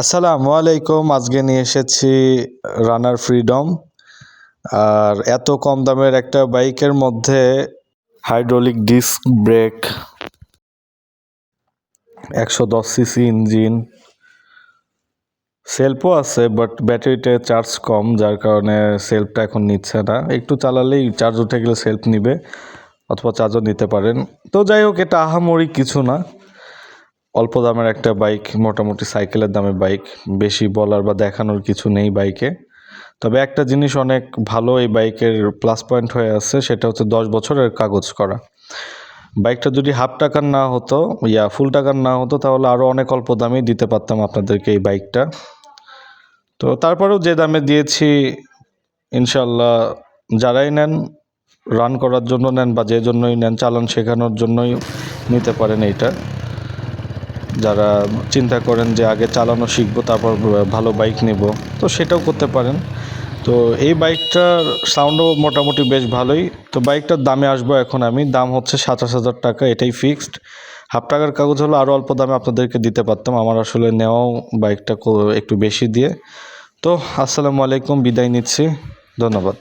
আসসালামু আলাইকুম। আজকে নিয়ে এসেছি রানার ফ্রিডম। আর এত কম দামের একটা বাইকের মধ্যে hydraulic disc brake, 110 CC engine, সেলফও আছে বাট ব্যাটারিতে চার্জ কম, যার কারণে সেলফটা এখন নিচ্ছে না। একটু চালালেই চার্জ উঠে গেলে সেলফ নিবে, অথবা চার্জও নিতে পারেন। তো যাই হোক, এটা আহামরি কিছু না, অল্প দামের একটা বাইক, মোটামুটি সাইকেলের দামে বাইক। বেশি বলার বা দেখানোর কিছু নেই বাইকে। তবে একটা জিনিস অনেক ভালো এই বাইকের প্লাস পয়েন্ট হয়ে আছে, সেটা হচ্ছে 10 বছরের কাগজ করা। বাইকটা যদি হাফ টাকার না হতো, ফুল টাকার না হতো, তাহলে আরও অনেক অল্প দামেই দিতে পারতাম আপনাদেরকে এই বাইকটা। তো তারপরেও যে দামে দিয়েছি, ইনশাল্লাহ যারাই নেন, রান করার জন্য নেন বা যে জন্যই নেন, চালান শেখানোর জন্যই নিতে পারেন এইটা। যারা চিন্তা করেন যে আগে চালানো শিখবো তারপর ভালো বাইক নেব, তো সেটাও করতে পারেন। তো এই বাইকটার সাউন্ডও মোটামুটি বেশ ভালোই। তো বাইকটার দামে আসবো এখন আমি। দাম হচ্ছে 27,000 টাকা, এটাই ফিক্সড। হাফ টাকার কাগজ হলো আরও অল্প দামে আপনাদেরকে দিতে পারতাম, আমার আসলে নেওয়াও বাইকটা একটু বেশি দিয়ে। তো আসসালামু আলাইকুম, বিদায় নিচ্ছি, ধন্যবাদ।